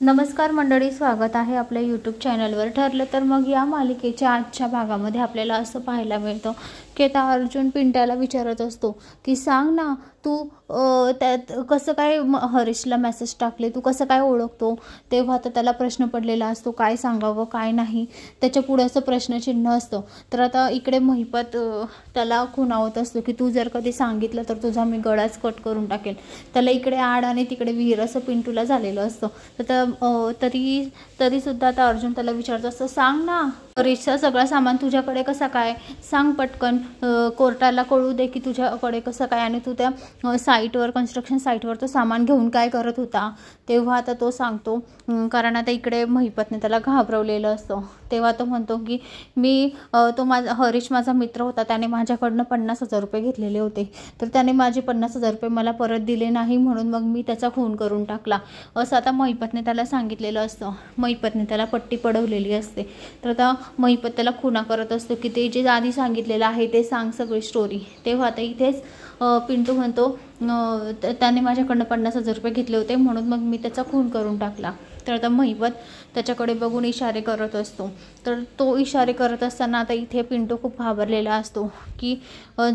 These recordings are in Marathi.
नमस्कार मंडळी, स्वागत आहे आपल्या यूट्यूब चॅनलवर. ठरलं तर मग या मालिकेच्या आजच्या भागामध्ये आपल्याला असं पाहायला मिळतं की आता अर्जुन पिंट्याला विचारत असतो की सांग ना, तू त्यात कसं काय हरीशला मेसेज टाकले, तू कसं काय ओळखतो. तेव्हा तर त्याला प्रश्न पडलेला असतो, काय सांगावं काय नाही. त्याच्या पुढे असं प्रश्नचिन्ह असतं. तर आता इकडे महिपत त्याला खुणावत असतो की तू जर कधी सांगितलं तर तुझा मी गळाच कट करून टाकेल. त्याला इकडे आड आणि तिकडे विहीर असं पिंटूला झालेलं असतं. तर तरी सुद्धा आता अर्जुन त्याला विचारत असतो, सांग ना, हरीशचा सगळं सामान तुझ्याकडे कसा काय, सांग पटकन, कोर्टाला कळू दे की तुझ्याकडे कसं काय, आणि तू त्या साईटवर, कन्स्ट्रक्शन साईटवर तो सामान घेऊन काय करत होता. तेव्हा आता तो सांगतो, कारण आता इकडे महिपतने त्याला घाबरवलेलं असतं. तेव्हा तो म्हणतो की हरीश माझा मित्र होता, त्याने माझ्याकडनं 50,000 रुपये घेतलेले होते, तर त्याने माझे 50,000 रुपये मला परत दिले नाही, म्हणून मग मी त्याचा खून करून टाकला, असं आता महिपतने त्याला सांगितलेलं असतं. महिपतने त्याला पट्टी पडवलेली असते. तर आता महिपत त्याला खुणा करत असतो की ते जे आधी सांगितलेलं आहे ते सांग सगळी स्टोरी. तेव्हा आता इथेच पिंटू म्हणतो, त्याने माझ्याकडनं 50,000 रुपये घेतले होते, म्हणून मग मी त्याचा खून करून टाकला. तर आता महिपत त्याच्याकडे बघून इशारे करत असतो. तर तो इशारे करत असताना आता इथे पिंटू खूप घाबरलेला असतो की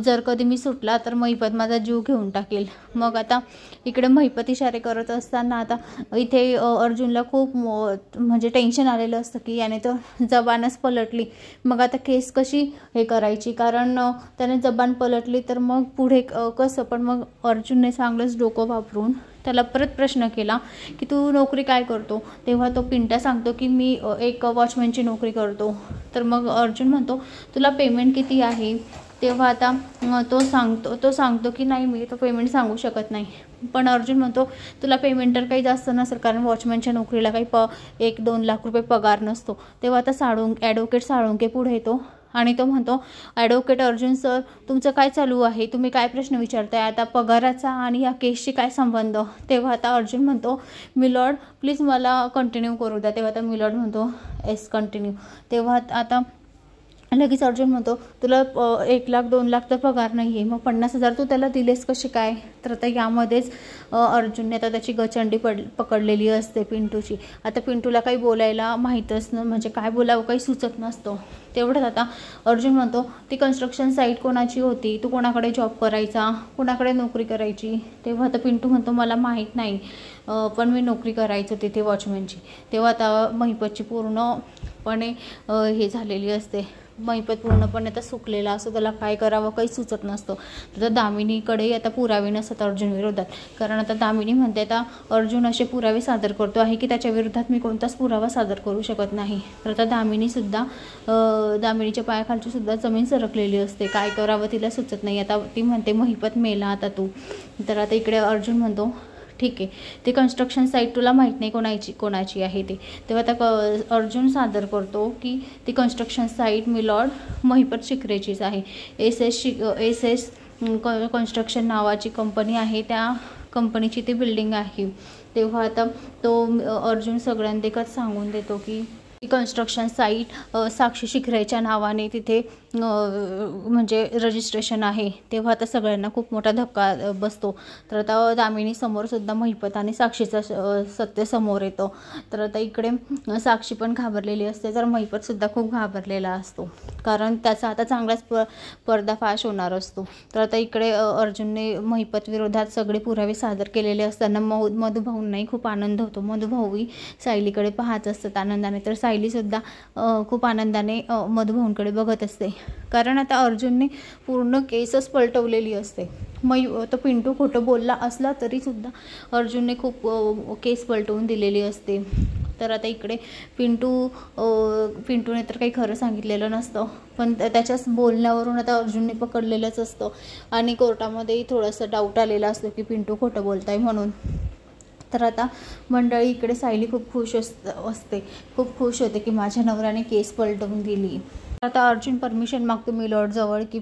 जर कधी मी सुटला तर महिपत माझा जीव घेऊन टाकेल. मग आता इकडे महिपत इशारे करत असताना आता इथे अर्जुनला खूप म्हणजे टेन्शन आलेलं असतं की याने तर जबानच पलटली. मग आता केस कशी हे करायची, कारण त्याने जबान पलटली तर मग पुढे कसं. पण मग अर्जुनने चांगलंच डोकं वापरून त्याला परत प्रश्न केला की तू नोकरी काय करतो. तेव्हा तो पिंट्या सांगतो की मी एक वॉचमॅनची नोकरी करतो. तर मग अर्जुन म्हणतो, तुला पेमेंट किती आहे. तेव्हा आता तो सांगतो की नाही, मी तो पेमेंट सांगू शकत नाही. पण अर्जुन म्हणतो, तुला पेमेंट तर काही जास्त नसेल, कारण वॉचमॅनच्या नोकरीला काही 1-2 लाख रुपये पगार नसतो. तेव्हा आता ॲडव्होकेट साळुंके पुढे येतो आणि तो म्हणतो, ॲडव्होकेट अर्जुन सर, तुमचं काय चालू आहे, तुम्ही काय प्रश्न विचारताय, आता पगाराचा आणि या केसशी काय संबंध. तेव्हा आता अर्जुन म्हणतो, मिलॉर्ड प्लीज मला कंटिन्यू करू द्या. तेव्हा आता मिलॉर्ड म्हणतो, येस कंटिन्यू. तेव्हा आता लगेच अर्जुन म्हणतो, तुला 1 लाख 2 लाख तर पगार नाही आहे, मग 50,000 तू त्याला दिलेस कसे काय. तर आता यामध्येच अर्जुनने आता त्याची गचंडी पकडलेली असते पिंटूची. आता पिंटूला काही बोलायला माहीतच म्हणजे काय बोलावं काही सुचत नसतं. तेवढंच आता अर्जुन म्हणतो, ती कन्स्ट्रक्शन साईट कोणाची होती, तू कोणाकडे जॉब करायचा, कोणाकडे नोकरी करायची. तेव्हा आता पिंटू म्हणतो, मला माहीत नाही, पण मी नोकरी करायचो तिथे वॉचमॅनची. तेव्हा आता महिपतची पूर्णपणे हे झालेली असते. महिपत पूर्णपणे आता सुकलेला असतो, त्याला काय करावं काही सुचत नसतं. तर दामिनीकडे आता पुरावे नसतात अर्जुन विरोधात, कारण आता दामिनी म्हणते, आता अर्जुन असे पुरावे सादर करतो आहे की त्याच्या विरोधात मी कोणताच पुरावा सादर करू शकत नाही. तर आता दामिनीच्या पायाखालची सुद्धा जमीन सरकलेली असते, काय करावं तिला सुचत नाही. आता ती म्हणते, महिपत मेला आता तू. तर आता इकडे अर्जुन म्हणतो, ठीक आहे, ते कन्स्ट्रक्शन साईट तुला माहीत नाही कोणाची आहे ते. तेव्हा आता अर्जुन सादर करतो की ती कन्स्ट्रक्शन साईट मिलॉर्ड महिपत शिकरेचीच आहे. एस कन्स्ट्रक्शन नावाची कंपनी आहे, त्या कंपनीची ती बिल्डिंग आहे. तेव्हा आता तो अर्जुन सगळ्यांदेखत सांगून देतो की कन्स्ट्रक्शन साईट साक्षी शिखरेच्या नावाने तिथे म्हणजे रजिस्ट्रेशन आहे. तेव्हा आता सगळ्यांना खूप मोठा धक्का बसतो. तर आता दामिनी समोर सुद्धा महिपत आणि साक्षीचा सत्य समोर येतो. तर आता इकडे साक्षी पण घाबरलेली असते, तर महिपत सुद्धा खूप घाबरलेला असतो, कारण त्याचा आता चांगलाच पर्दाफाश होणार असतो. तर आता इकडे अर्जुनने महिपत विरोधात सगळे पुरावे सादर केलेले असताना मधुभाऊंनाही खूप आनंद होतो. मधुभाऊही सायलीकडे पाहत असतात आनंदाने. तर सायलीसुद्धा खूप आनंदाने मधुभाऊंकडे बघत असते, कारण आता अर्जुनने पूर्ण केसच पलटवलेली असते. तो पिंटू खोटं बोलला असला तरीसुद्धा अर्जुनने खूप केस पलटवून दिलेली असते. तर आता इकडे पिंटूने तर काही खरं सांगितलेलं नसतं, पण त्याच्याच बोलण्यावरून आता अर्जुनने पकडलेलंच असतं आणि कोर्टामध्येही थोडंसं डाऊट आलेला असतो की पिंटू खोटं बोलताय म्हणून. तर आता मंडळी इकडे सायली खूप खुश असते, खूप खुश होते की माझ्या नवऱ्याने केस पलटवून दिली. आता अर्जुन परमिशन मागतो मिलॉर्डजवळ की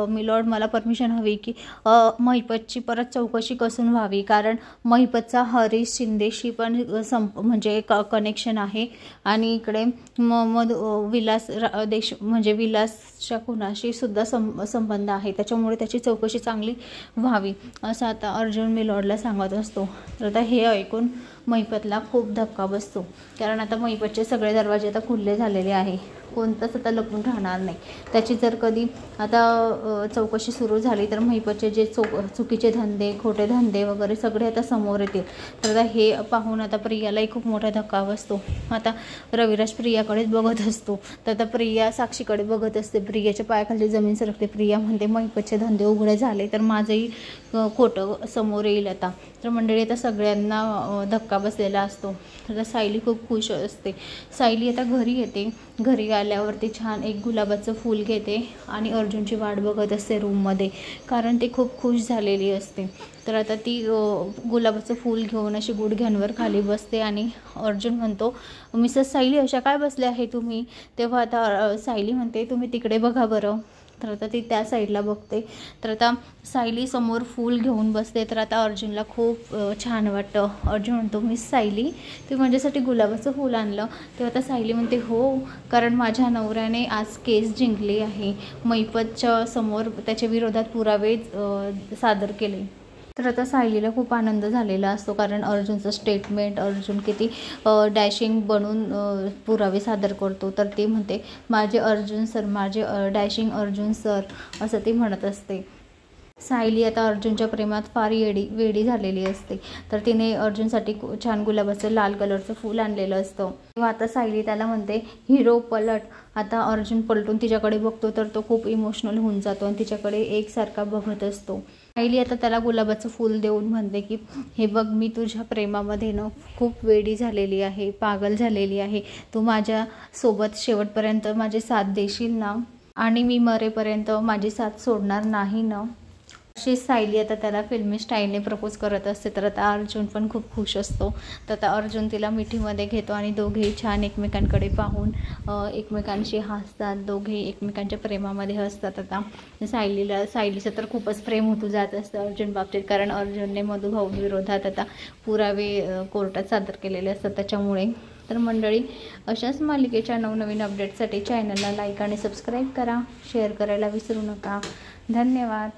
मिलॉर्ड मला परमिशन हवी की महिपतची परत चौकशी कसून व्हावी, कारण महिपतचा हरीश शिंदेशी पण म्हणजे कनेक्शन आहे आणि इकडे विलासच्या खुनाशी सुद्धा संबंध आहे, त्याच्यामुळे त्याची चौकशी चांगली व्हावी असं आता अर्जुन मिलॉर्डला सांगत असतो. तर आता हे ऐकून महिपतला खूप धक्का बसतो, कारण आता महिपतचे सगळे दरवाजे आता खुले झालेले आहे, कोणतंच आता लपून राहणार नाही. त्याची जर कधी आता चौकशी सुरू झाली तर महिपतचे जे चुकीचे धंदे, खोटे धंदे वगैरे सगळे आता समोर येतील. तर आता हे पाहून आता प्रियालाही खूप मोठा धक्का बसतो. आता रविराज प्रियाकडेच बघत असतो, तर आता प्रिया साक्षीकडे बघत असते. प्रियाच्या पायाखाली जमीन सरकते. प्रिया म्हणते महिपतचे धंदे उघडे झाले तर माझंही खोटं समोर येईल आता. तर मंडळी आता सगळ्यांना धक्का बसलेला असतो. तर सायली खूप खुश असते. सायली आता घरी येते. घरी आल्यावरती छान एक गुलाबाचं फूल घेते आणि अर्जुनची वाट बघत असते रूममध्ये, कारण ती खूप खुश झालेली असते. तर आता ती गुलाबाचं फूल घेऊन अशी गुडघ्यांवर खाली बसते आणि अर्जुन म्हणतो, मिसेस सायली अशा काय बसल्या आहे तुम्ही? तेव्हा आता सायली म्हणते, तुम्ही तिकडे बघा बरं. तर आता ती त्या साईडला बघते. तर आता सायली समोर फूल घेऊन बसते. तर आता अर्जुनला खूप छान वाटतं. अर्जुन म्हणतो, मिस सायली तुम्ही माझ्यासाठी गुलाबाचं फूल आणलं? तेव्हा आता सायली म्हणते, हो, कारण माझ्या नवऱ्याने आज केस जिंकली आहे. महिपतच्या समोर त्याच्या विरोधात पुरावे सादर केले. तर आता सायलीला खूप आनंद झालेला असतो, कारण अर्जुनचं स्टेटमेंट, अर्जुन किती डॅशिंग बनून पुरावे सादर करतो. तर ती म्हणते, माझे अर्जुन सर, माझे डॅशिंग अर्जुन सर, असं ती म्हणत असते. सायली आता अर्जुनच्या प्रेमात फार वेडी झालेली असते. तर तिने अर्जुनसाठी छान गुलाबाचं लाल कलरचं फूल आणलेलं असतं. तेव्हा आता सायली त्याला म्हणते, हिरो पलट. आता अर्जुन पलटून तिच्याकडे बघतो, तर तो खूप इमोशनल होऊन जातो आणि तिच्याकडे एकसारखा बघत असतो. सायली आता त्याला गुलाबाचं फूल देऊन म्हणते की, हे बघ, मी तुझ्या प्रेमामध्ये खूप वेडी झालेली आहे, पागल झालेली आहे. तू माझ्यासोबत शेवटपर्यंत माझी साथ देशील ना, आणि मी मरेपर्यंत माझी साथ सोडणार नाही ना. अशी सायली आता त्याला फिल्मी स्टाईलने प्रपोज करत असते. तर आता अर्जुन पण खूप खुश असतो. तर आता अर्जुन तिला मिठीमध्ये घेतो आणि दोघेही छान एकमेकांकडे पाहून एकमेकांशी हसतात. दोघेही एकमेकांच्या प्रेमामध्ये हसतात. आता सायलीचं तर खूपच प्रेम होतो जात असतं अर्जुन बाबतीत, कारण अर्जुनने मधुभाऊ विरोधात आता पुरावे कोर्टात सादर केलेले असतात त्याच्यामुळे. तर मंडळी, अशाच मालिकेच्या नवनवीन अपडेटसाठी चॅनलला लाईक आणि सबस्क्राईब करा. शेअर करायला विसरू नका. धन्यवाद.